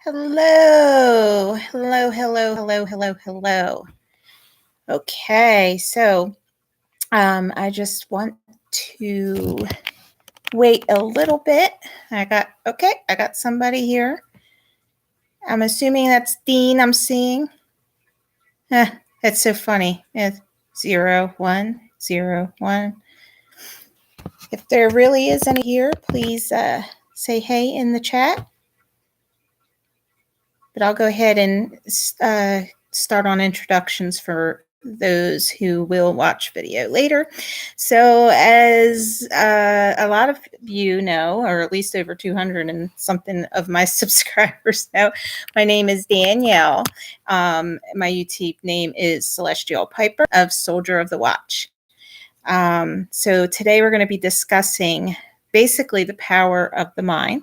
Hello, hello, hello, hello, hello, hello. Okay, so I just want to wait a little bit. I got somebody here. I'm assuming that's Dean I'm seeing. That's so funny. It's 0, 1, 0, 1. If there really is any here, please say hey in the chat. But I'll go ahead and start on introductions for those who will watch video later. So as a lot of you know, or at least over 200 and something of my subscribers know, my name is Danielle. My YouTube name is Celestial Piper of Soldier of the Watch. So today we're going to be discussing basically the power of the mind.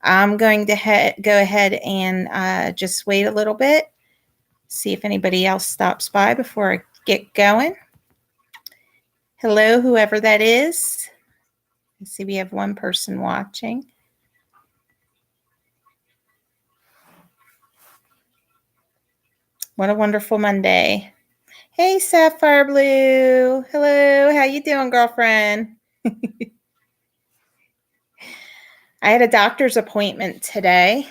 I'm going to go ahead and just wait a little bit, see if anybody else stops by before I get going. Hello, whoever that is. I see we have one person watching. What a wonderful Monday. Hey, Sapphire Blue. Hello, how you doing, girlfriend? I had a doctor's appointment today.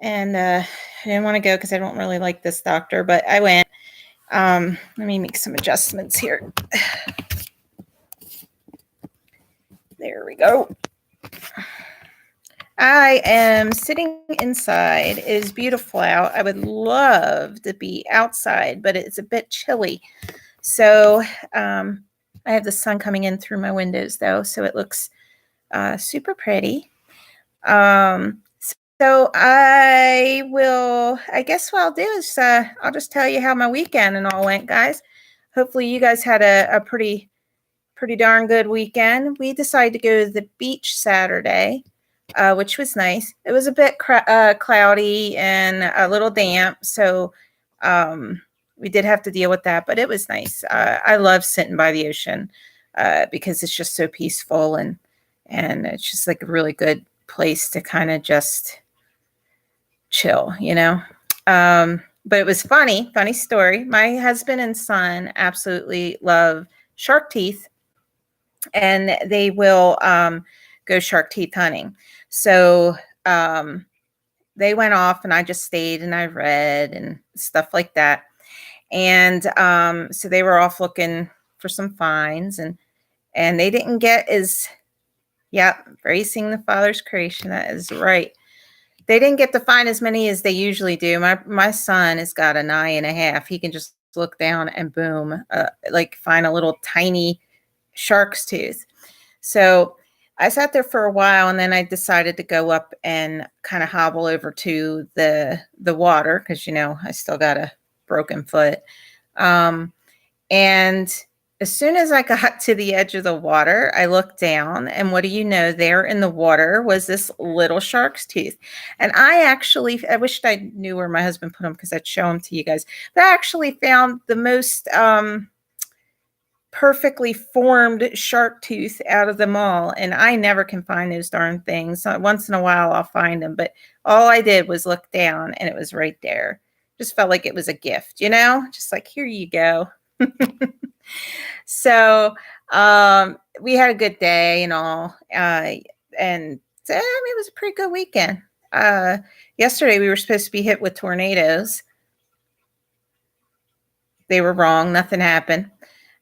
And I didn't want to go because I don't really like this doctor, but I went. Let me make some adjustments here. There we go. I am sitting inside. It is beautiful out. I would love to be outside, but it's a bit chilly. So I have the sun coming in through my windows, though, so it looks super pretty. So I guess what I'll do is I'll just tell you how my weekend and all went, guys. Hopefully you guys had a pretty darn good weekend. We decided to go to the beach Saturday, which was nice. It was a bit cloudy and a little damp, so we did have to deal with that, but it was nice. I love sitting by the ocean because it's just so peaceful and it's just like a really good place to kind of just chill, you know. But it was funny story. My husband and son absolutely love shark teeth, and they will go shark teeth hunting. So they went off and I just stayed and I read and stuff like that. And so they were off looking for some finds, and they didn't get embracing the Father's creation. That is right. They didn't get to find as many as they usually do. My son has got an eye and a half. He can just look down and boom, like find a little tiny shark's tooth. So I sat there for a while, and then I decided to go up and kind of hobble over to the water because, you know, I still got a broken foot. And as soon as I got to the edge of the water, I looked down, and what do you know? There in the water was this little shark's tooth. And I wished I knew where my husband put them because I'd show them to you guys. But I actually found the most perfectly formed shark tooth out of them all. And I never can find those darn things. So once in a while, I'll find them. But all I did was look down, and it was right there. Just felt like it was a gift, you know? Just like, here you go. So we had a good day and all, and it was a pretty good weekend. Yesterday we were supposed to be hit with tornadoes. They were wrong. Nothing happened.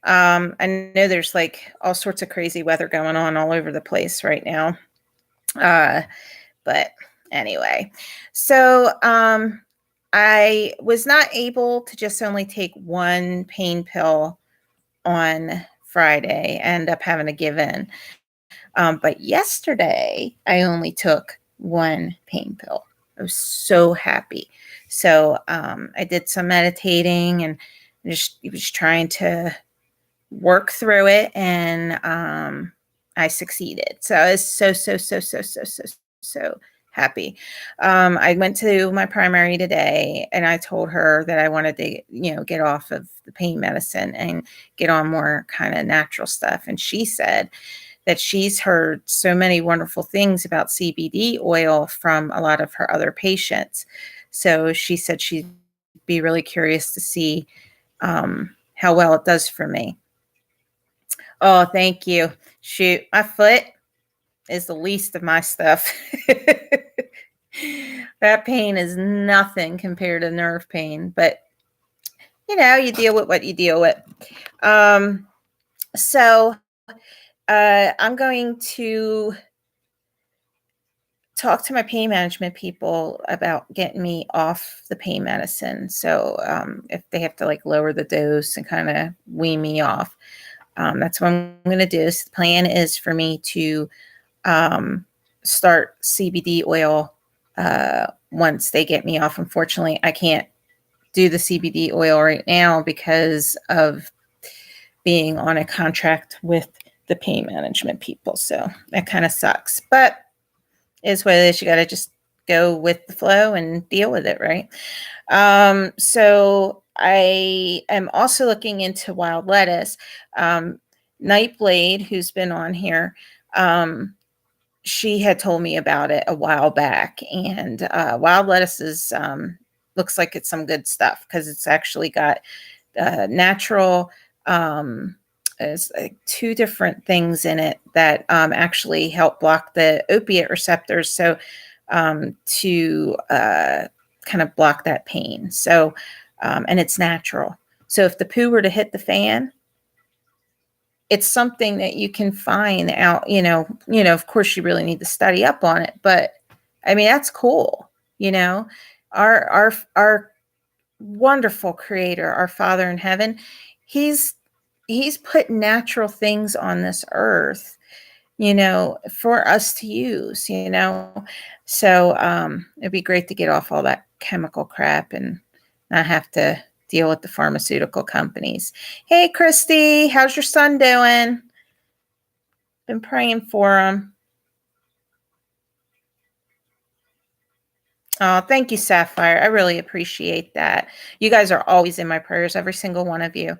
I know there's like all sorts of crazy weather going on all over the place right now. But anyway, so I was not able to just only take one pain pill on Friday. I ended up having to give in. But yesterday, I only took one pain pill. I was so happy. So I did some meditating and just trying to work through it, and I succeeded. So I was so happy. I went to my primary today, and I told her that I wanted to, get off of the pain medicine and get on more kind of natural stuff. And she said that she's heard so many wonderful things about CBD oil from a lot of her other patients. So she said she'd be really curious to see how well it does for me. Oh, thank you. Shoot, my foot is the least of my stuff. That pain is nothing compared to nerve pain, but you deal with what you deal with. So I'm going to talk to my pain management people about getting me off the pain medicine. So if they have to like lower the dose and kind of wean me off, that's what I'm going to do. So the plan is for me to start CBD oil once they get me off. Unfortunately, I can't do the CBD oil right now because of being on a contract with the pain management people. So that kind of sucks, but is what it is. You got to just go with the flow and deal with it, right? So I am also looking into wild lettuce. Nightblade, who's been on here, she had told me about it a while back, and wild lettuce is looks like it's some good stuff because it's actually got natural. There's like 2 different things in it that actually help block the opiate receptors, so to kind of block that pain. So, and it's natural. So if the poo were to hit the fan, it's something that you can find out, of course you really need to study up on it, but I mean, that's cool. Our wonderful creator, our Father in heaven, he's put natural things on this earth, for us to use, so it'd be great to get off all that chemical crap and not have to deal with the pharmaceutical companies. Hey, Christy, how's your son doing? Been praying for him. Oh, thank you, Sapphire. I really appreciate that. You guys are always in my prayers, every single one of you.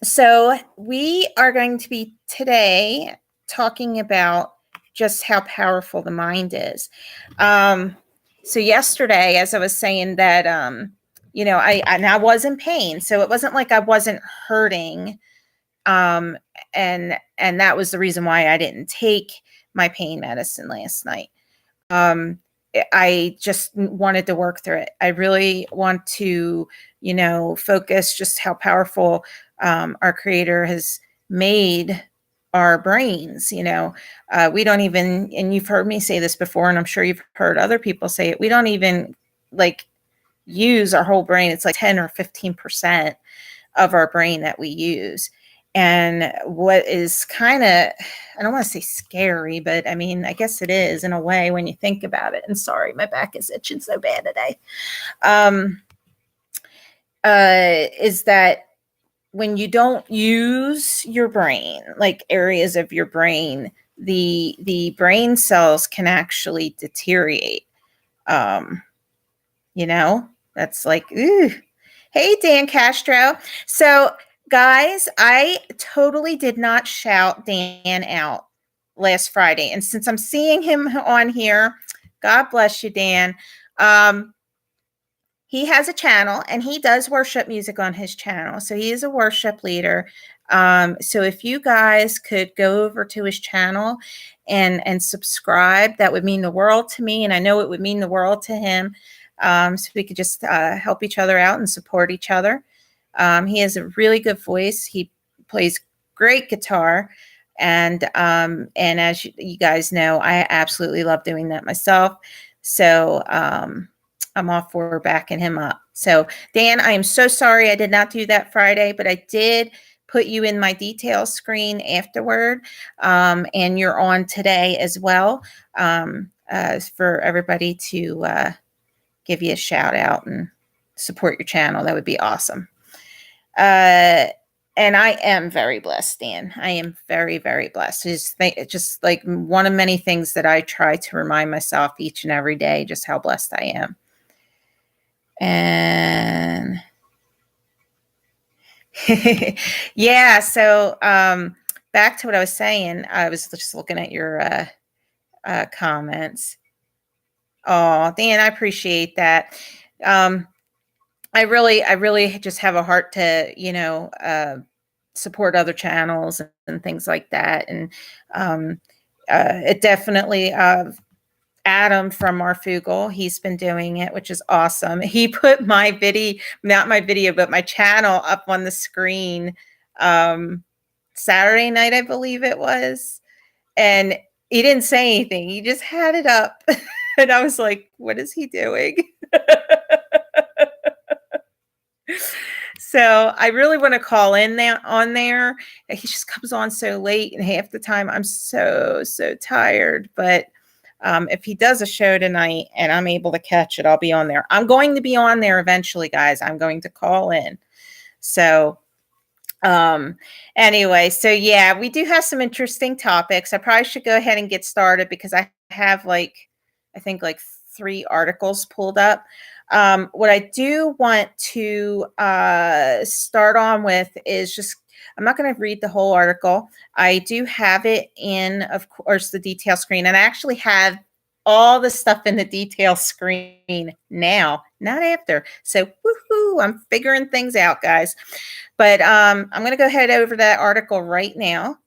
So we are going to be today talking about just how powerful the mind is. So yesterday, as I was saying that, I was in pain, so it wasn't like I wasn't hurting, and that was the reason why I didn't take my pain medicine last night. I just wanted to work through it. I really want to, focus just how powerful our creator has made our brains. We don't even, and you've heard me say this before, and I'm sure you've heard other people say it, we don't even like use our whole brain. It's like 10 or 15% of our brain that we use. And what is kind of, I don't want to say scary, but I mean, I guess it is in a way when you think about it. And sorry, my back is itching so bad today. Is that when you don't use your brain, like areas of your brain, the brain cells can actually deteriorate. That's like, ooh. Hey, Dan Castro. So, guys, I totally did not shout Dan out last Friday. And since I'm seeing him on here, God bless you, Dan. He has a channel and he does worship music on his channel. So he is a worship leader. So if you guys could go over to his channel and subscribe, that would mean the world to me. And I know it would mean the world to him. So we could just help each other out and support each other. He has a really good voice. He plays great guitar. And as you guys know, I absolutely love doing that myself. So I'm all for backing him up. So Dan, I am so sorry I did not do that Friday, but I did put you in my details screen afterward. And you're on today as well, for everybody to give you a shout out and support your channel. That would be awesome. And I am very blessed, Dan. I am very, very blessed. It's just like one of many things that I try to remind myself each and every day, just how blessed I am. And yeah, so back to what I was saying. I was just looking at your comments. Oh, Dan, I appreciate that. I really just have a heart to, support other channels and things like that. And it definitely, Adam from Marfugal, he's been doing it, which is awesome. He put my video, not my video, but my channel up on the screen Saturday night, I believe it was. And he didn't say anything. He just had it up. And I was like, what is he doing? So I really want to call in there on there. He just comes on so late, and half the time I'm so tired. But if he does a show tonight and I'm able to catch it, I'll be on there. I'm going to be on there eventually, guys. I'm going to call in. So anyway, so yeah, we do have some interesting topics. I probably should go ahead and get started because I have I think 3 articles pulled up. What I do want to start on with is just, I'm not going to read the whole article. I do have it in, of course, the detail screen, and I actually have all the stuff in the detail screen now, not after. So woohoo, I'm figuring things out, guys. But I'm going to go ahead over that article right now.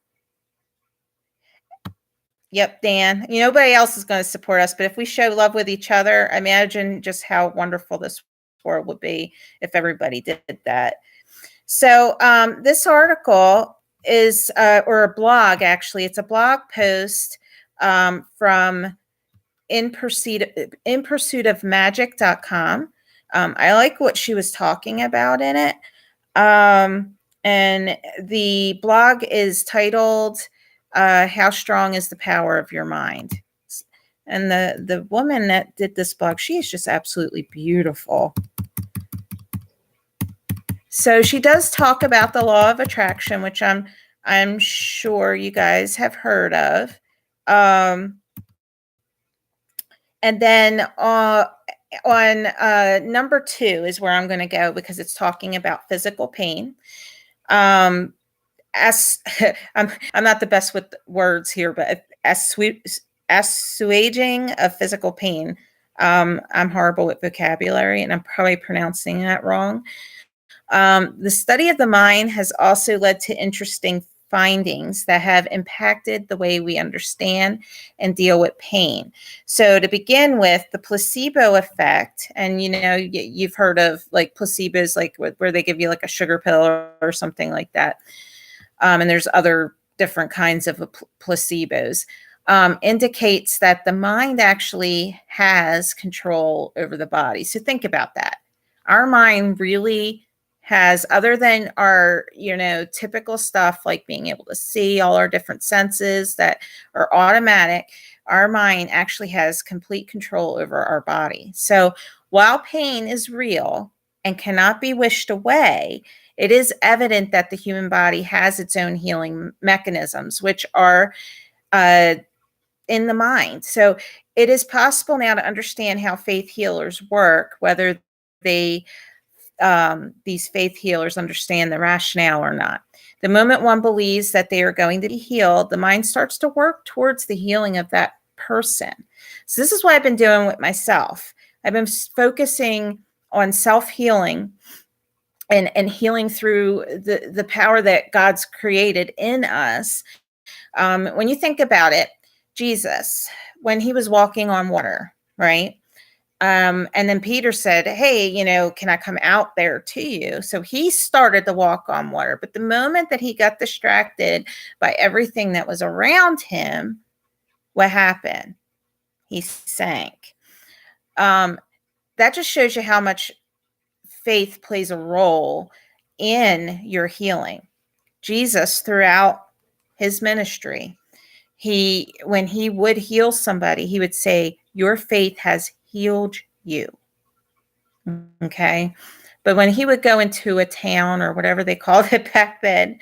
Yep, Dan. Nobody else is going to support us, but if we show love with each other, imagine just how wonderful this world would be if everybody did that. So this article is, or a blog, actually. It's a blog post from inpursuitofmagic.com. I like what she was talking about in it. And the blog is titled, How Strong is the Power of Your Mind? And the woman that did this blog, she is just absolutely beautiful. So she does talk about the law of attraction, which I'm sure you guys have heard of. And then on number 2 is where I'm going to go because it's talking about physical pain. I'm not the best with words here, but assuaging of physical pain. I'm horrible with vocabulary, and I'm probably pronouncing that wrong. The study of the mind has also led to interesting findings that have impacted the way we understand and deal with pain. So to begin with, the placebo effect, and you've heard of placebos, where they give you a sugar pill or something like that. And there's other different kinds of placebos. Indicates that the mind actually has control over the body. So think about that. Our mind really has, other than our, typical stuff like being able to see, all our different senses that are automatic, our mind actually has complete control over our body. So while pain is real and cannot be wished away, it is evident that the human body has its own healing mechanisms, which are in the mind. So it is possible now to understand how faith healers work, whether these faith healers understand the rationale or not. The moment one believes that they are going to be healed, the mind starts to work towards the healing of that person. So this is what I've been doing with myself. I've been focusing on self-healing and healing through the power that God's created in us. When you think about it, Jesus, when he was walking on water, right? And then Peter said, hey, can I come out there to you? So he started to walk on water. But the moment that he got distracted by everything that was around him, what happened? He sank. That just shows you how much faith plays a role in your healing. Jesus, throughout his ministry, when he would heal somebody, he would say, your faith has healed you. Okay. But when he would go into a town or whatever they called it back then,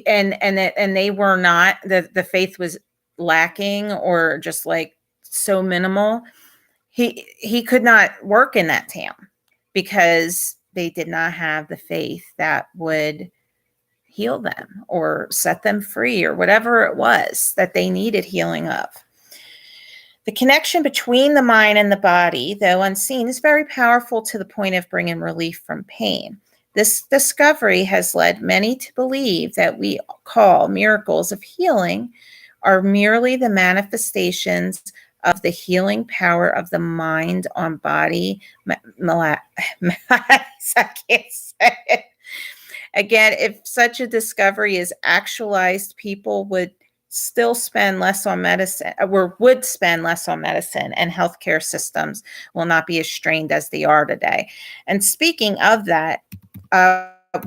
and they were not, the faith was lacking or just so minimal, he could not work in that town because they did not have the faith that would heal them or set them free or whatever it was that they needed healing of. The connection between the mind and the body, though unseen, is very powerful to the point of bringing relief from pain. This discovery has led many to believe that we call miracles of healing are merely the manifestations of the healing power of the mind on body. I can't say it. Again, if such a discovery is actualized, people would still spend less on medicine, or would spend less on medicine, and healthcare systems will not be as strained as they are today. And speaking of that,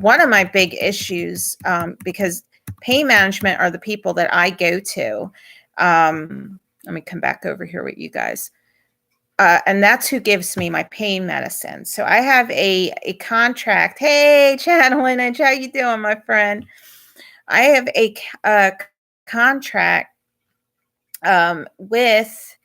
one of my big issues, because pain management are the people that I go to. Let me come back over here with you guys. And that's who gives me my pain medicine. So I have a contract. Hey, Channeling, how you doing, my friend? I have a contract with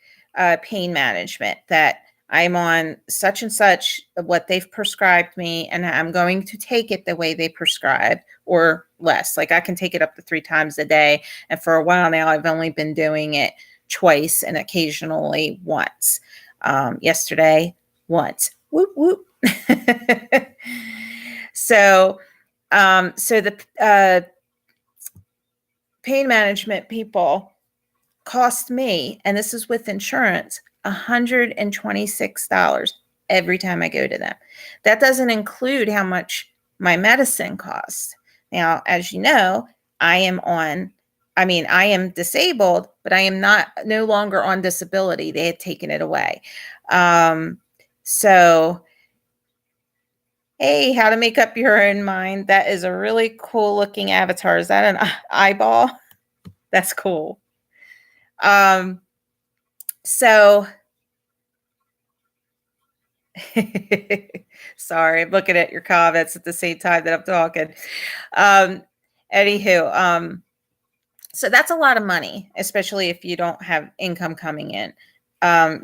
pain management that I'm on such and such what they've prescribed me, and I'm going to take it the way they prescribe or less. Like I can take it up to 3 times a day. And for a while now, I've only been doing it twice and occasionally once. Yesterday, once. Whoop, whoop. So the pain management people cost me, and this is with insurance, $126 every time I go to them. That doesn't include how much my medicine costs. Now, as you know, I am disabled, but I am no longer on disability. They had taken it away. So, hey, how to make up your own mind. That is a really cool looking avatar. Is that an eyeball? That's cool. So sorry, I'm looking at your comments at the same time that I'm talking. Anywho, so that's a lot of money, especially if you don't have income coming in.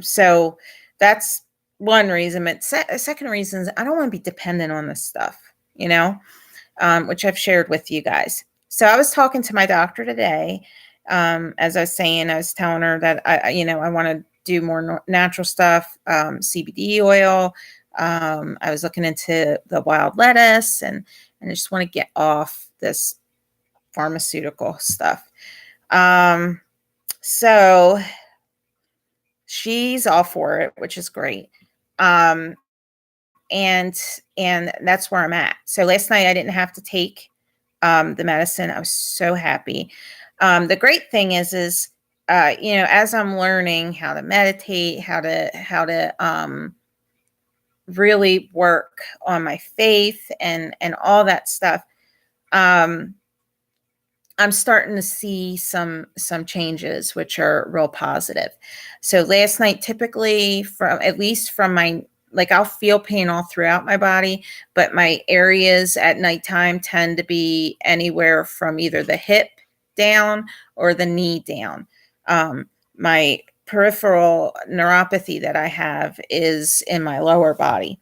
So that's one reason. But second reason is I don't want to be dependent on this stuff, which I've shared with you guys. So I was talking to my doctor today. As I was saying, I was telling her that I want to do more natural stuff, CBD oil. I was looking into the wild lettuce, and I just want to get off this pharmaceutical stuff. So she's all for it, which is great. And that's where I'm at. So last night I didn't have to take the medicine. I was so happy. The great thing is as I'm learning how to meditate, how to really work on my faith and all that stuff, I'm starting to see some changes, which are real positive. So last night, typically from my, like I'll feel pain all throughout my body, but my areas at nighttime tend to be anywhere from either the hip down or the knee down. My peripheral neuropathy that I have is in my lower body.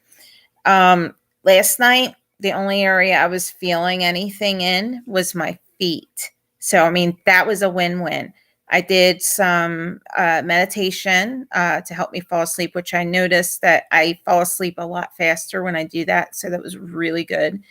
Last night, the only area I was feeling anything in was my feet. So, that was a win-win. I did some meditation to help me fall asleep, which I noticed that I fall asleep a lot faster when I do that. So that was really good.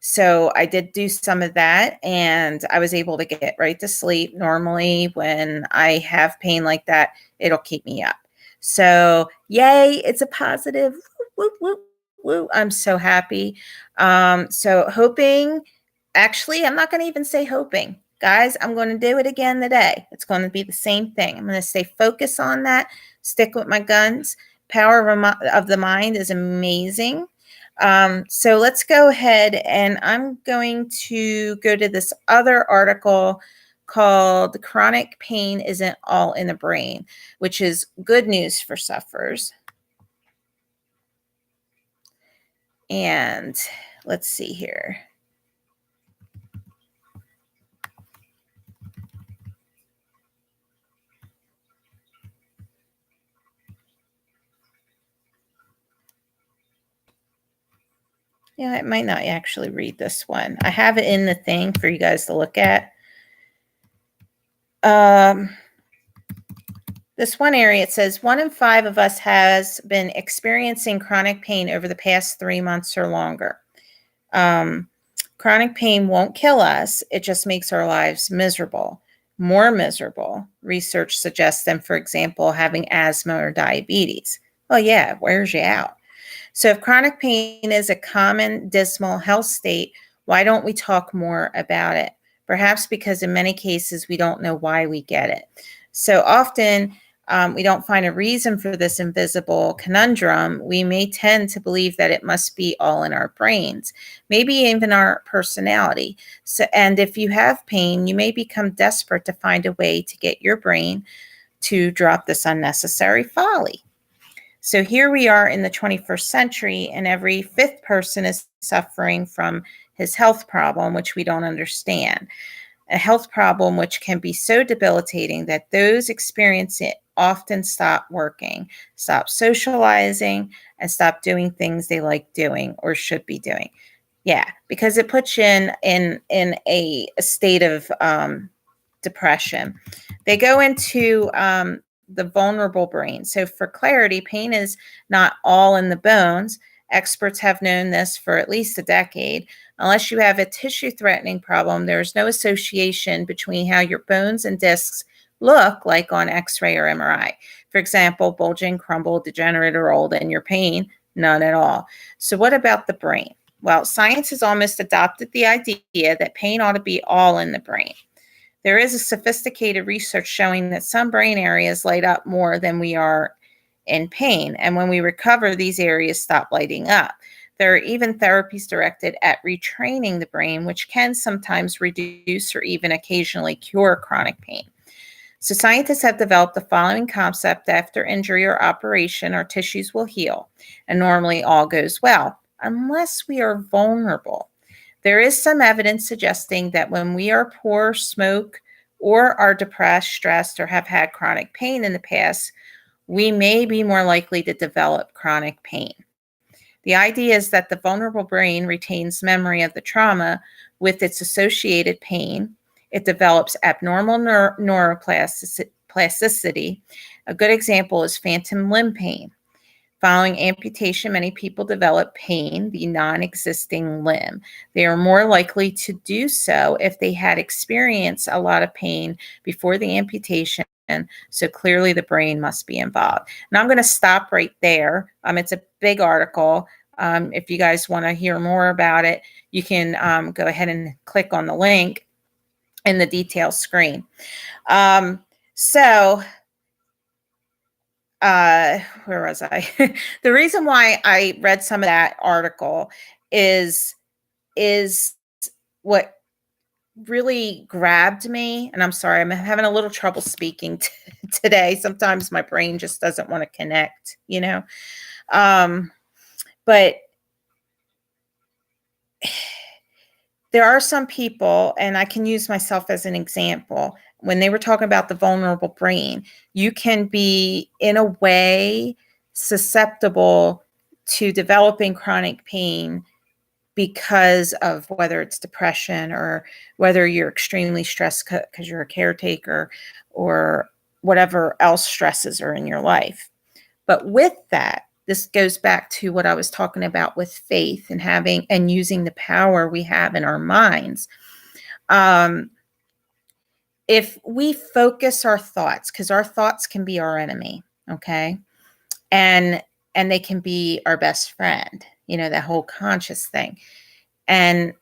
So I did do some of that, and I was able to get right to sleep. Normally, when I have pain like that, it'll keep me up. So, yay, it's a positive. Whoop, whoop, whoop. I'm so happy. So hoping, actually, I'm not going to even say hoping. Guys, I'm going to do it again today. It's going to be the same thing. I'm going to stay focused on that, stick with my guns. Power of the mind is amazing. So let's go ahead, and I'm going to go to this other article called Chronic Pain Isn't All in the Brain, which is good news for sufferers. And let's see here. Yeah, I might not actually read this one. I have it in the thing for you guys to look at. This one area, it says 1 in 5 of us has been experiencing chronic pain over the past 3 months or longer. Chronic pain won't kill us. It just makes our lives miserable, more miserable. Research suggests than, for example, having asthma or diabetes. Well, yeah, it wears you out. So if chronic pain is a common dismal health state, why don't we talk more about it? Perhaps because in many cases we don't know why we get it. So often we don't find a reason for this invisible conundrum. We may tend to believe that it must be all in our brains, maybe even our personality. So, and if you have pain, you may become desperate to find a way to get your brain to drop this unnecessary folly. So here we are in the 21st century, and every fifth person is suffering from his health problem, which we don't understand. A health problem which can be so debilitating that those experiencing it often stop working, stop socializing, and stop doing things they like doing or should be doing. Yeah, because it puts you in a state of depression. They go into the vulnerable brain. So, for clarity, pain is not all in the bones. Experts have known this for at least a decade. Unless you have a tissue threatening problem, there is no association between how your bones and discs look like on X-ray or MRI. For example, bulging, crumbled, degenerate, or old, and your pain, none at all. So, what about the brain? Well, science has almost adopted the idea that pain ought to be all in the brain. There is a sophisticated research showing that some brain areas light up more than we are in pain. And when we recover, these areas stop lighting up. There are even therapies directed at retraining the brain, which can sometimes reduce or even occasionally cure chronic pain. So scientists have developed the following concept: after injury or operation, our tissues will heal, and normally all goes well, unless we are vulnerable. There is some evidence suggesting that when we are poor, smoke, or are depressed, stressed, or have had chronic pain in the past, we may be more likely to develop chronic pain. The idea is that the vulnerable brain retains memory of the trauma with its associated pain. It develops abnormal neuroplasticity. A good example is phantom limb pain. Following amputation, many people develop pain, the non-existing limb. They are more likely to do so if they had experienced a lot of pain before the amputation. So clearly the brain must be involved. Now I'm going to stop right there. It's a big article. If you guys want to hear more about it, you can go ahead and click on the link in the details screen. So where was I? The reason why I read some of that article is what really grabbed me. And I'm sorry, I'm having a little trouble speaking today. Sometimes my brain just doesn't want to connect, but there are some people, and I can use myself as an example. When they were talking about the vulnerable brain, you can be, in a way, susceptible to developing chronic pain because of whether it's depression or whether you're extremely stressed because you're a caretaker or whatever else stresses are in your life. But with that, this goes back to what I was talking about with faith and having and using the power we have in our minds. If we focus our thoughts, because our thoughts can be our enemy, okay, and they can be our best friend, that whole conscious thing. And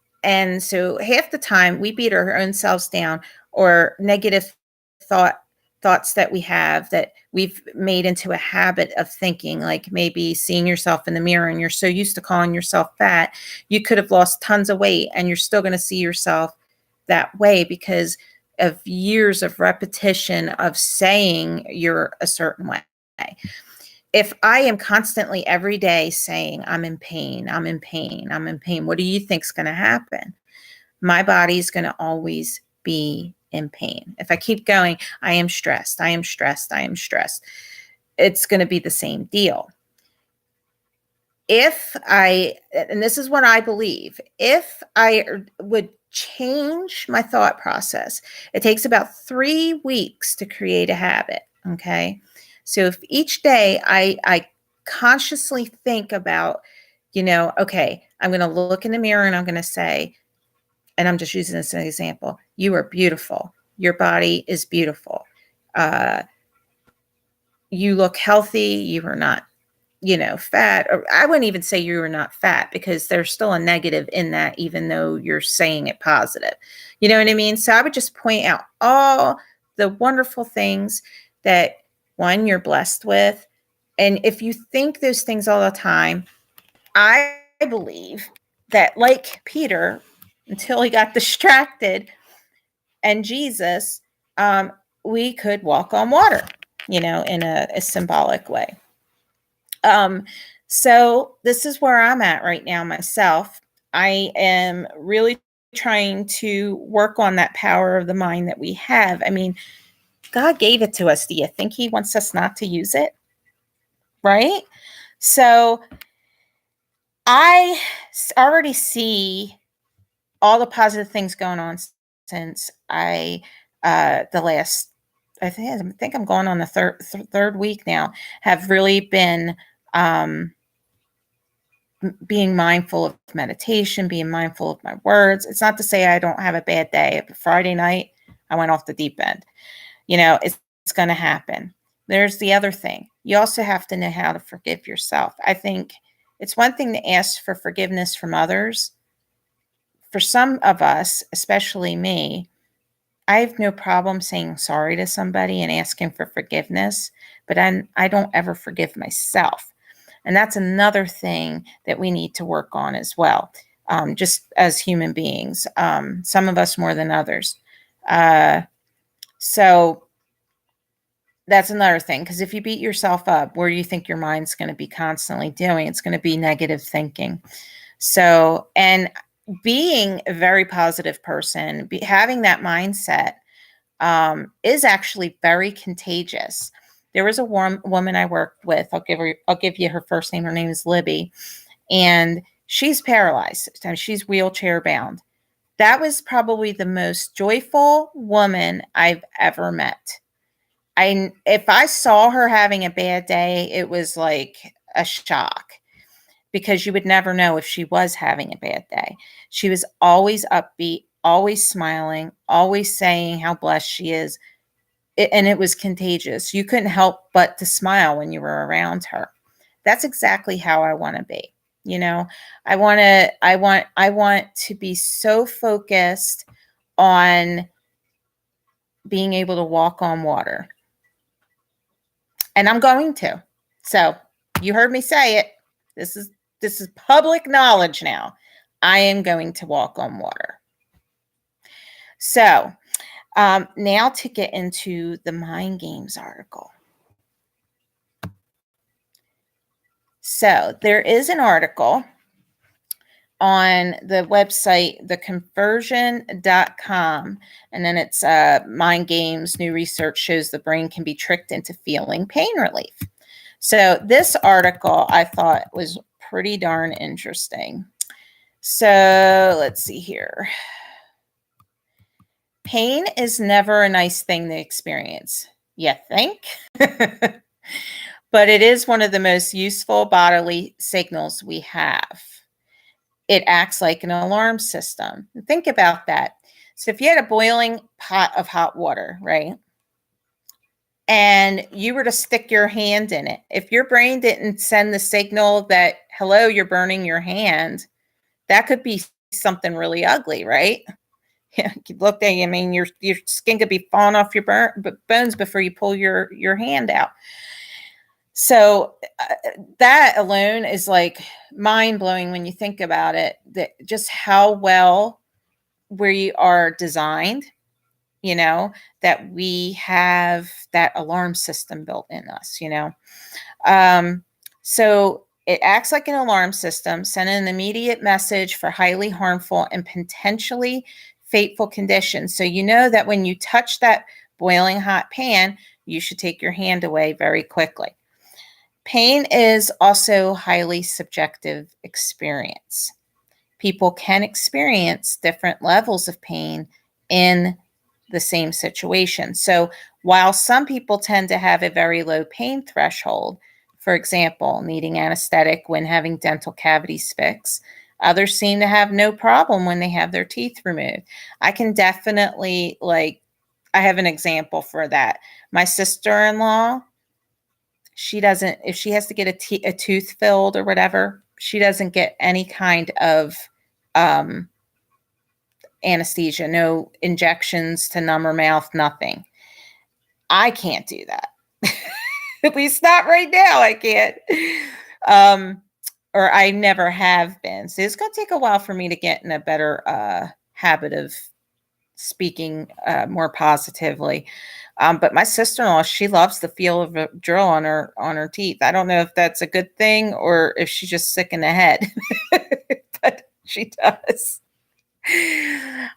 so half the time we beat our own selves down, or negative thoughts that we have that we've made into a habit of thinking, like maybe seeing yourself in the mirror and you're so used to calling yourself fat, you could have lost tons of weight and you're still going to see yourself that way because of years of repetition of saying you're a certain way. If I am constantly every day saying I'm in pain, I'm in pain, I'm in pain, what do you think is going to happen? My body is going to always be in pain. If I keep going, I am stressed, I am stressed, I am stressed, it's going to be the same deal. and this is what I believe, if I would change my thought process, it takes about 3 weeks to create a habit. Okay. So if each day I consciously think about, okay, I'm going to look in the mirror and I'm going to say, and I'm just using this as an example, you are beautiful. Your body is beautiful. You look healthy. You are not, fat. Or I wouldn't even say you are not fat, because there's still a negative in that, even though you're saying it positive. You know what I mean? So I would just point out all the wonderful things that, one, you're blessed with. And if you think those things all the time, I believe that, like Peter, until he got distracted, and Jesus, we could walk on water, in a symbolic way. So this is where I'm at right now myself. I am really trying to work on that power of the mind that we have. I mean, God gave it to us. Do you think he wants us not to use it? Right? So I already see all the positive things going on since the last, I think I'm going on the third week now, have really been being mindful of meditation, being mindful of my words. It's not to say I don't have a bad day. Friday night, I went off the deep end. It's going to happen. There's the other thing. You also have to know how to forgive yourself. I think it's one thing to ask for forgiveness from others. For some of us, especially me, I have no problem saying sorry to somebody and asking for forgiveness, but I don't ever forgive myself. And that's another thing that we need to work on as well, just as human beings, some of us more than others. So that's another thing, because if you beat yourself up, where you think your mind's going to be constantly doing, it's going to be negative thinking. So, and being a very positive person, having that mindset is actually very contagious. There was a woman I worked with. I'll give you her first name. Her name is Libby, and she's paralyzed. She's wheelchair bound. That was probably the most joyful woman I've ever met. If I saw her having a bad day, it was like a shock, because you would never know if she was having a bad day. She was always upbeat, always smiling, always saying how blessed she is. And it was contagious. You couldn't help but to smile when you were around her. That's exactly how I want to be. I want to be so focused on being able to walk on water. And I'm going to. So you heard me say it. This is public knowledge now. I am going to walk on water. So now to get into the Mind Games article. So there is an article on the website, theconversion.com, and then it's Mind Games. New research shows the brain can be tricked into feeling pain relief. So this article I thought was pretty darn interesting. So let's see here. Pain is never a nice thing to experience. You think? But it is one of the most useful bodily signals we have. It acts like an alarm system. Think about that. So if you had a boiling pot of hot water, right? And you were to stick your hand in it, if your brain didn't send the signal that, hello, you're burning your hand, that could be something really ugly, right? Yeah, you look at you, I mean, your skin could be falling off your bones before you pull your hand out. So that alone is like mind-blowing when you think about it, that just how well we are designed, that we have that alarm system built in us, So it acts like an alarm system, sending an immediate message for highly harmful and potentially fateful conditions. So you know that when you touch that boiling hot pan, you should take your hand away very quickly. Pain is also highly subjective experience. People can experience different levels of pain in the same situation. So while some people tend to have a very low pain threshold, for example, needing anesthetic when having dental cavities fixed, others seem to have no problem when they have their teeth removed. I can definitely, I have an example for that. My sister-in-law, she doesn't, if she has to get a tooth filled or whatever, she doesn't get any kind of anesthesia, no injections to numb her mouth, nothing. I can't do that. At least not right now. I can't. Or I never have been. So it's going to take a while for me to get in a better habit of speaking more positively. But my sister-in-law, she loves the feel of a drill on her teeth. I don't know if that's a good thing or if she's just sick in the head, but she does.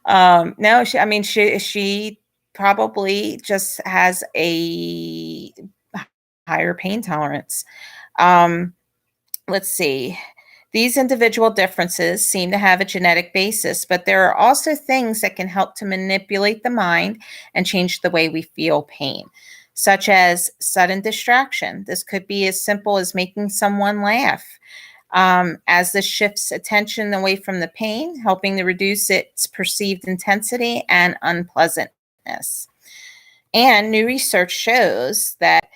No, she probably just has a higher pain tolerance. Let's see. These individual differences seem to have a genetic basis, but there are also things that can help to manipulate the mind and change the way we feel pain, such as sudden distraction. This could be as simple as making someone laugh, as this shifts attention away from the pain, helping to reduce its perceived intensity and unpleasantness. And new research shows that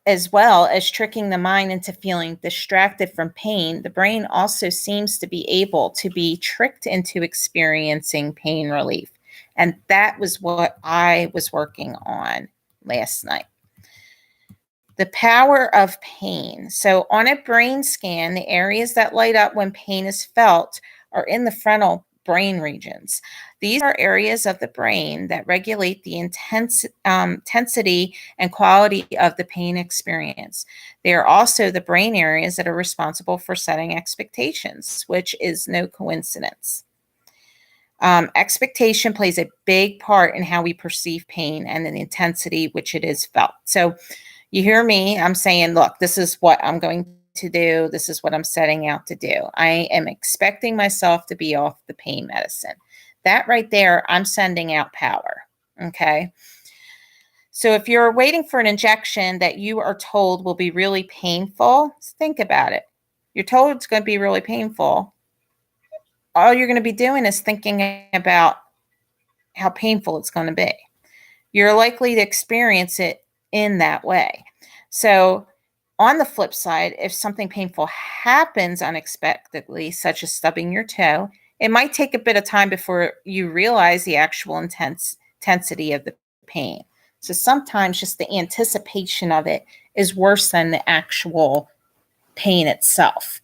as well as tricking the mind into feeling distracted from pain, the brain also seems to be able to be tricked into experiencing pain relief. And that was what I was working on last night. The power of pain. So on a brain scan, the areas that light up when pain is felt are in the frontal brain regions. These are areas of the brain that regulate the intensity and quality of the pain experience. They are also the brain areas that are responsible for setting expectations, which is no coincidence. Expectation plays a big part in how we perceive pain and the intensity which it is felt. So you hear me, I'm saying, look, this is what I'm going to do. This is what I'm setting out to do. I am expecting myself to be off the pain medicine. That right there, I'm sending out power. Okay. So if you're waiting for an injection that you are told will be really painful, think about it. You're told it's going to be really painful. All you're going to be doing is thinking about how painful it's going to be. You're likely to experience it in that way. So on the flip side, if something painful happens unexpectedly, such as stubbing your toe, it might take a bit of time before you realize the actual intensity of the pain. So sometimes just the anticipation of it is worse than the actual pain itself.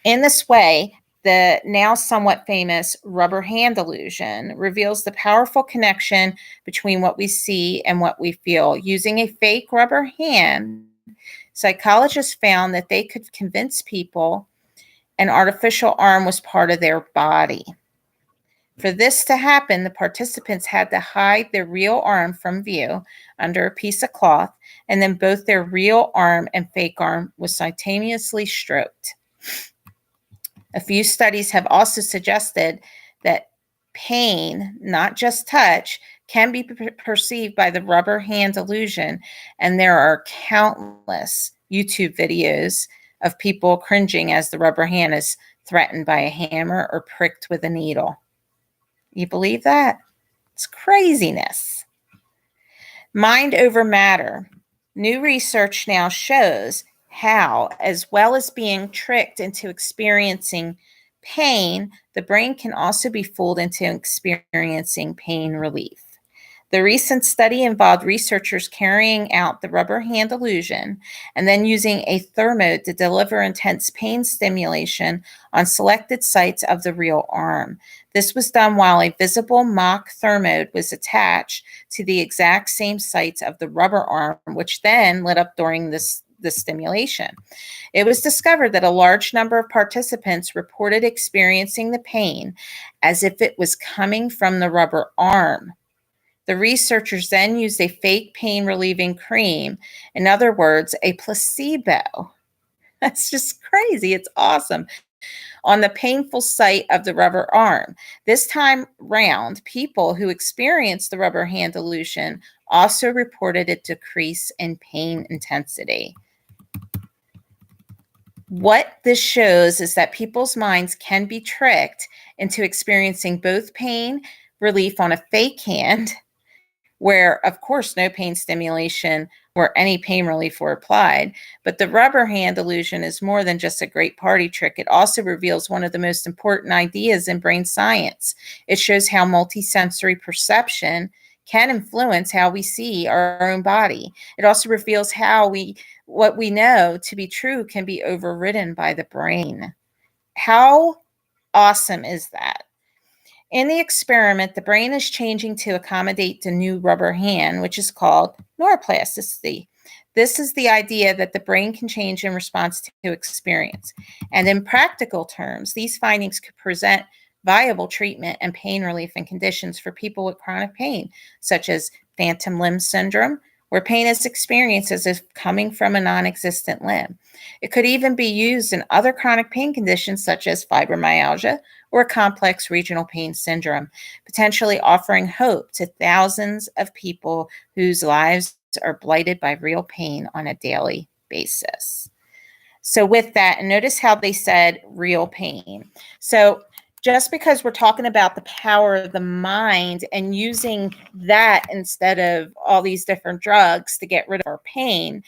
In this way, the now somewhat famous rubber hand illusion reveals the powerful connection between what we see and what we feel. Using a fake rubber hand, psychologists found that they could convince people an artificial arm was part of their body. For this to happen, the participants had to hide their real arm from view under a piece of cloth, and then both their real arm and fake arm was simultaneously stroked. A few studies have also suggested that pain, not just touch, can be perceived by the rubber hand illusion, and there are countless YouTube videos of people cringing as the rubber hand is threatened by a hammer or pricked with a needle. You believe that? It's craziness. Mind over matter. New research now shows how, as well as being tricked into experiencing pain, the brain can also be fooled into experiencing pain relief. The recent study involved researchers carrying out the rubber hand illusion and then using a thermode to deliver intense pain stimulation on selected sites of the real arm. This was done while a visible mock thermode was attached to the exact same sites of the rubber arm, which then lit up during the stimulation. It was discovered that a large number of participants reported experiencing the pain as if it was coming from the rubber arm. The researchers then used a fake pain relieving cream, in other words, a placebo. That's just crazy. It's awesome. On the painful site of the rubber arm. This time round, people who experienced the rubber hand illusion also reported a decrease in pain intensity. What this shows is that people's minds can be tricked into experiencing both pain relief on a fake hand, where, of course, no pain stimulation or any pain relief were applied. But the rubber hand illusion is more than just a great party trick. It also reveals one of the most important ideas in brain science. It shows how multisensory perception can influence how we see our own body. It also reveals how what we know to be true can be overridden by the brain. How awesome is that? In the experiment, the brain is changing to accommodate the new rubber hand, which is called neuroplasticity. This is the idea that the brain can change in response to experience. And in practical terms, these findings could present viable treatment and pain relief in conditions for people with chronic pain, such as phantom limb syndrome, where pain is experienced as if coming from a non-existent limb. It could even be used in other chronic pain conditions such as fibromyalgia or complex regional pain syndrome, potentially offering hope to thousands of people whose lives are blighted by real pain on a daily basis. So with that, and notice how they said real pain. So just because we're talking about the power of the mind and using that instead of all these different drugs to get rid of our pain,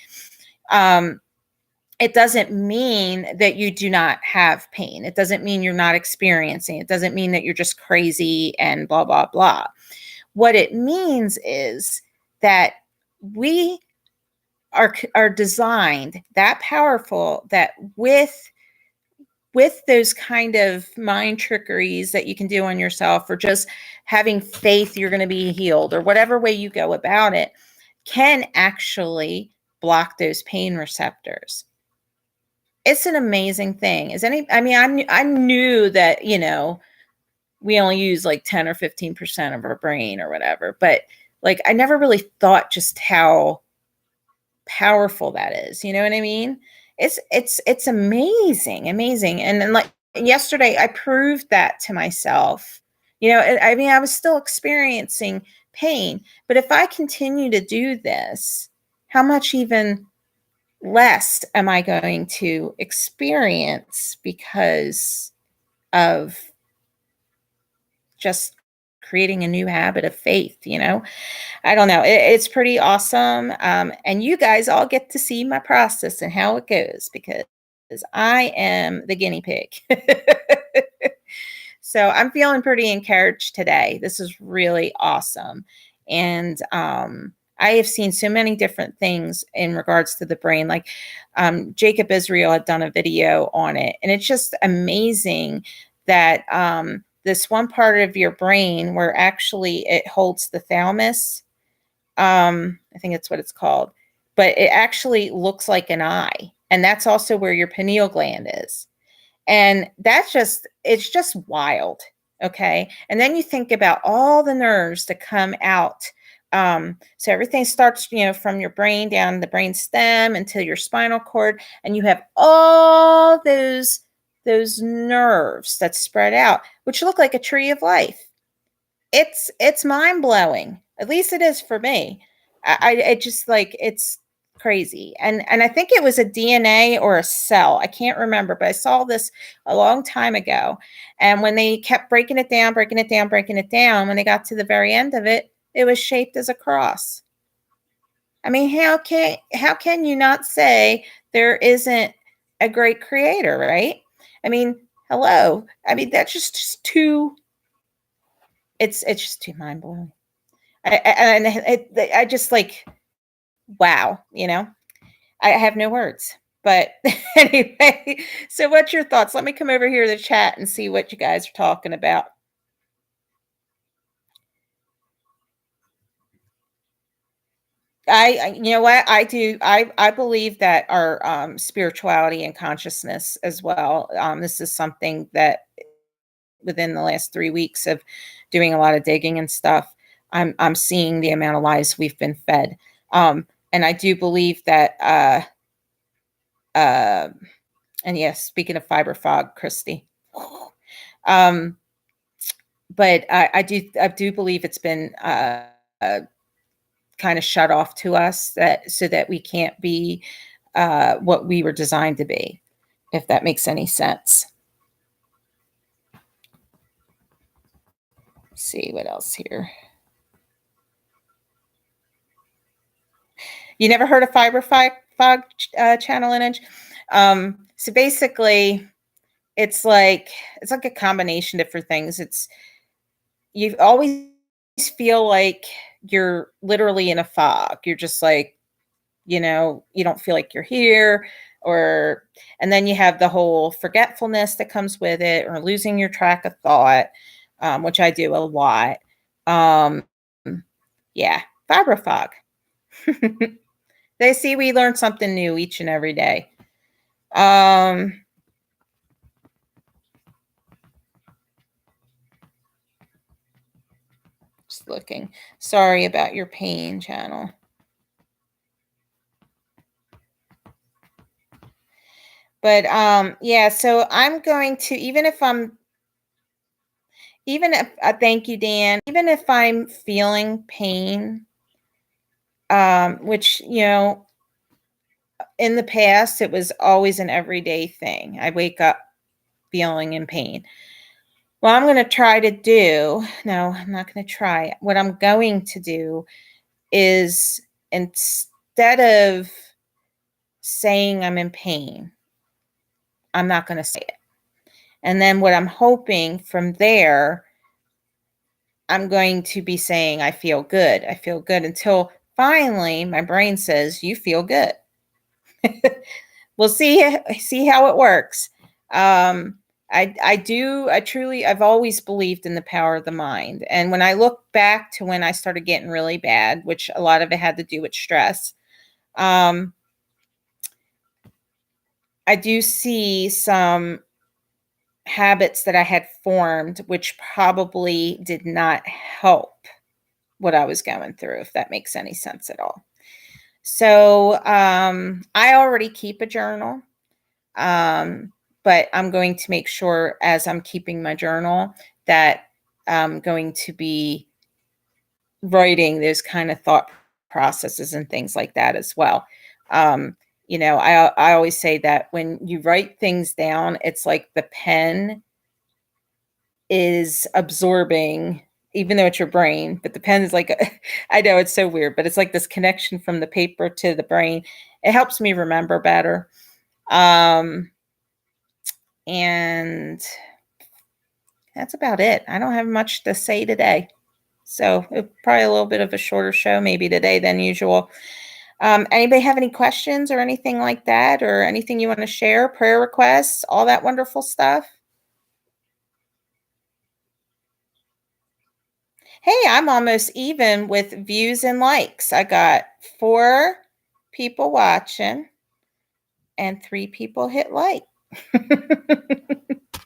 it doesn't mean that you do not have pain. It doesn't mean you're not experiencing. It doesn't mean that you're just crazy and blah, blah, blah. What it means is that we are designed that powerful that with those kind of mind trickeries that you can do on yourself, or just having faith you're going to be healed, or whatever way you go about it, can actually block those pain receptors. It's an amazing thing. I knew that, we only use like 10 or 15% of our brain or whatever, but like, I never really thought just how powerful that is. You know what I mean? It's amazing. And then, like, yesterday I proved that to myself. I was still experiencing pain, but if I continue to do this, how much even less am I going to experience because of just creating a new habit of faith? I don't know. It's pretty awesome. And you guys all get to see my process and how it goes, because I am the guinea pig. So I'm feeling pretty encouraged today. This is really awesome. And I have seen so many different things in regards to the brain. Like Jacob Israel had done a video on it. And it's just amazing that this one part of your brain where actually it holds the thalamus, I think that's what it's called, but it actually looks like an eye. And that's also where your pineal gland is. And it's just wild. Okay. And then you think about all the nerves that come out. So everything starts, from your brain down the brain stem until your spinal cord. And you have all those nerves that spread out, which look like a tree of life. It's mind blowing. At least it is for me. It just, like, it's crazy. And I think it was a DNA or a cell. I can't remember, but I saw this a long time ago. And when they kept breaking it down, when they got to the very end of it, it was shaped as a cross. I mean, how can you not say there isn't a great creator, right? I mean, hello. I mean, that's just too. It's just too mind blowing. I just, like, wow. I have no words. But anyway, so what's your thoughts? Let me come over here to the chat and see what you guys are talking about. You know what I do? I believe that our spirituality and consciousness as well. This is something that within the last 3 weeks of doing a lot of digging and stuff, I'm seeing the amount of lies we've been fed. And I do believe that, and yes, speaking of fiber fog, Christy, but I do believe it's been kind of shut off to us, that so that we can't be what we were designed to be, if that makes any sense. Let's see what else here. You never heard of fiber fog channel lineage? So basically, it's like a combination of different things. You always feel like you're literally in a fog. You're just like, you don't feel like you're here, and then you have the whole forgetfulness that comes with it, or losing your track of thought, which I do a lot. Yeah, fiber fog. They see we learn something new each and every day. Just looking. Sorry about your pain, channel. But yeah, so I'm going to, even if thank you, Dan, even if I'm feeling pain, which, in the past, it was always an everyday thing. I wake up feeling in pain. Well, I'm going to try to do, no, I'm not going to try. What I'm going to do is, instead of saying I'm in pain, I'm not going to say it. And then what I'm hoping from there, I'm going to be saying, I feel good. I feel good, until finally my brain says, you feel good. We'll see how it works. I've always believed in the power of the mind. And when I look back to when I started getting really bad, which a lot of it had to do with stress, I do see some habits that I had formed, which probably did not help what I was going through, if that makes any sense at all. So I already keep a journal, but I'm going to make sure, as I'm keeping my journal, that I'm going to be writing those kind of thought processes and things like that as well. I always say that when you write things down, it's like the pen is absorbing, even though it's your brain, but the pen is like, I know it's so weird, but it's like this connection from the paper to the brain. It helps me remember better. And that's about it. I don't have much to say today. So probably a little bit of a shorter show maybe today than usual. Anybody have any questions or anything like that, or anything you want to share, prayer requests, all that wonderful stuff? Hey, I'm almost even with views and likes. I got 4 people watching and 3 people hit like.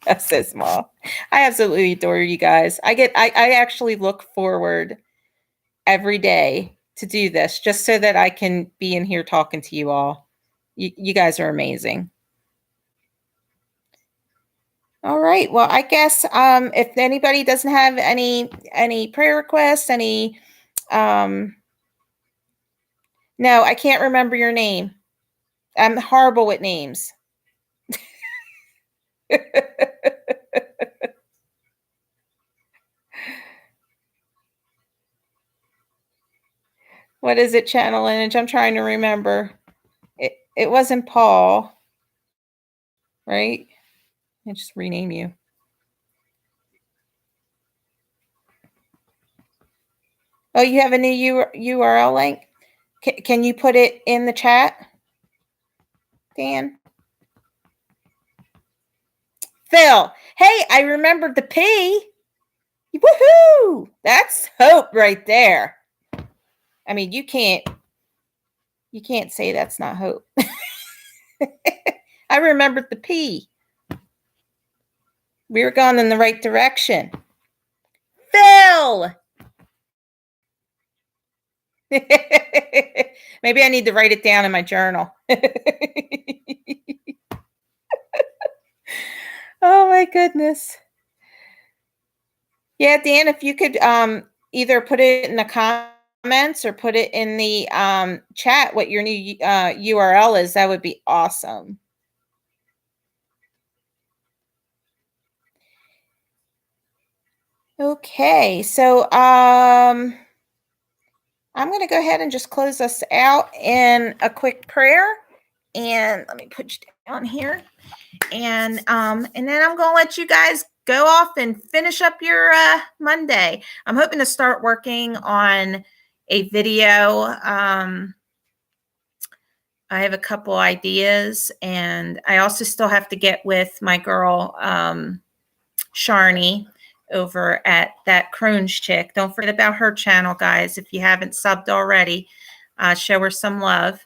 That's so small. I absolutely adore you guys. I actually look forward every day to do this, just so that I can be in here talking to you all. You guys are amazing. All right. Well, I guess if anybody doesn't have any prayer requests, no, I can't remember your name. I'm horrible with names. What is it, channel lineage? I'm trying to remember. It wasn't Paul, right? I just rename you. Oh, you have a new URL link? Can you put it in the chat, Dan? Phil. Hey, I remembered the P. Woohoo! That's hope right there. I mean, you can't say that's not hope. I remembered the P. We were going in the right direction. Phil! Maybe I need to write it down in my journal. Oh my goodness. Yeah, Dan, if you could either put it in the comments or put it in the chat what your new URL is, that would be awesome. Okay, so I'm going to go ahead and just close us out in a quick prayer. And let me put you down here. And then I'm going to let you guys go off and finish up your Monday. I'm hoping to start working on a video. I have a couple ideas, and I also still have to get with my girl, Sharni, over at that Crohn's chick. Don't forget about her channel, guys. If you haven't subbed already, show her some love.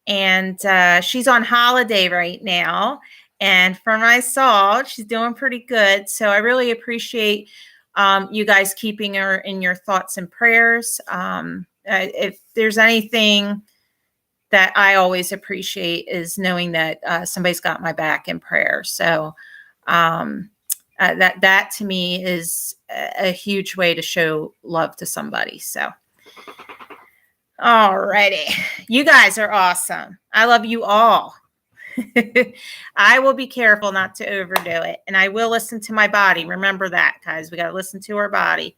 And she's on holiday right now. And from what I saw, she's doing pretty good. So I really appreciate you guys keeping her in your thoughts and prayers. If there's anything that I always appreciate is knowing that somebody's got my back in prayer. So that to me is a huge way to show love to somebody. So, alrighty, you guys are awesome. I love you all. I will be careful not to overdo it, and I will listen to my body. Remember that, guys. We got to listen to our body.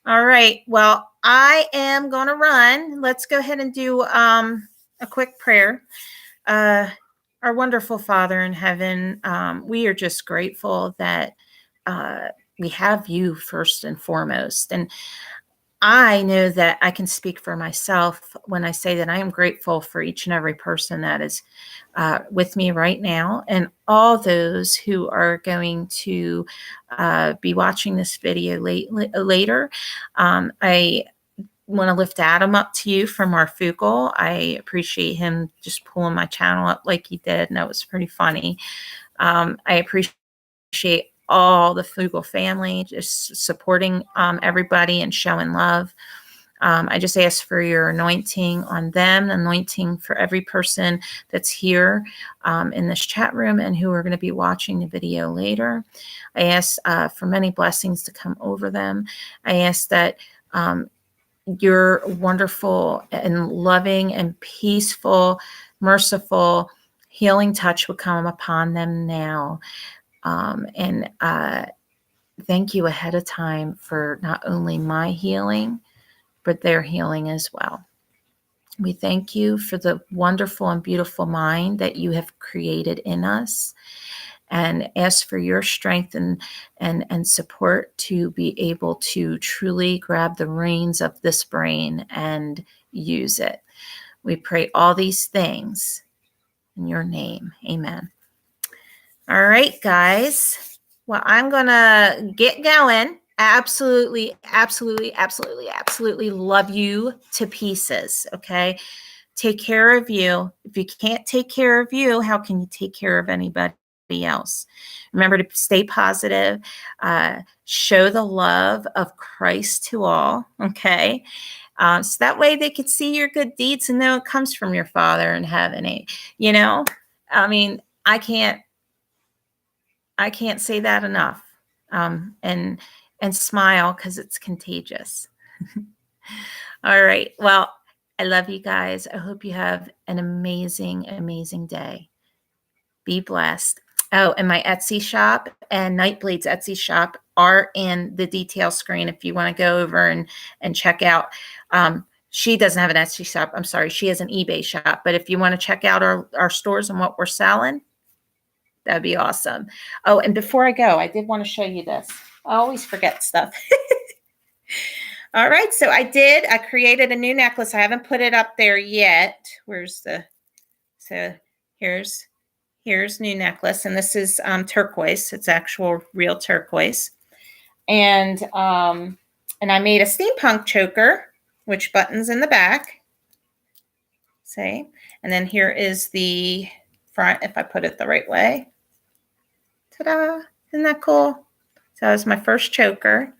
All right. Well, I am going to run. Let's go ahead and do a quick prayer. Our wonderful Father in heaven, we are just grateful that we have you first and foremost. And I know that I can speak for myself when I say that I am grateful for each and every person that is with me right now, and all those who are going to be watching this video later. I want to lift Adam up to you from our Fugle. I appreciate him just pulling my channel up like he did, and that was pretty funny. I appreciate all the Fugle family just supporting everybody and showing love. I just ask for your anointing on them, anointing for every person that's here in this chat room and who are going to be watching the video later. I ask for many blessings to come over them. I ask that your wonderful and loving and peaceful, merciful, healing touch would come upon them now. And thank you ahead of time for not only my healing, but their healing as well. We thank you for the wonderful and beautiful mind that you have created in us, and ask for your strength and support to be able to truly grab the reins of this brain and use it. We pray all these things in your name. Amen. All right, guys. Well, I'm going to get going. Absolutely, absolutely, absolutely, absolutely love you to pieces. Okay. Take care of you. If you can't take care of you, how can you take care of anybody else? Remember to stay positive. Show the love of Christ to all. Okay. So that way they could see your good deeds and know it comes from your Father in heaven. You know, I mean, I can't say that enough. And smile, because it's contagious. All right. Well, I love you guys. I hope you have an amazing, amazing day. Be blessed. Oh, and my Etsy shop and Nightblades Etsy shop are in the detail screen if you want to go over and check out. She doesn't have an Etsy shop. I'm sorry. She has an eBay shop. But if you want to check out our stores and what we're selling, that'd be awesome. Oh, and before I go, I did want to show you this. I always forget stuff. All right. So I created a new necklace. I haven't put it up there yet. So here's new necklace. And this is turquoise. It's actual real turquoise. And I made a steampunk choker, which buttons in the back. See? And then here is the front, if I put it the right way. Ta-da! Isn't that cool? So that was my first choker,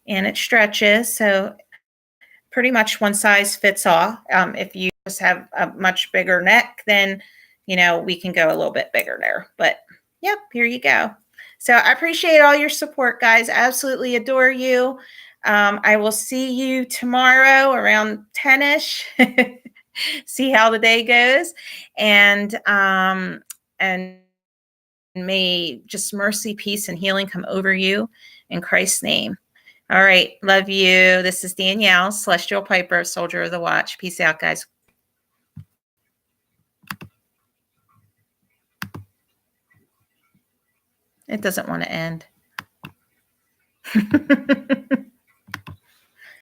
and it stretches. So pretty much one size fits all. If you just have a much bigger neck, then, we can go a little bit bigger there. But yep, here you go. So I appreciate all your support, guys. I absolutely adore you. I will see you tomorrow around 10-ish. See how the day goes. And may just mercy, peace, and healing come over you in Christ's name. All right. Love you. This is Danielle, Celestial Piper, Soldier of the Watch. Peace out, guys. It doesn't want to end.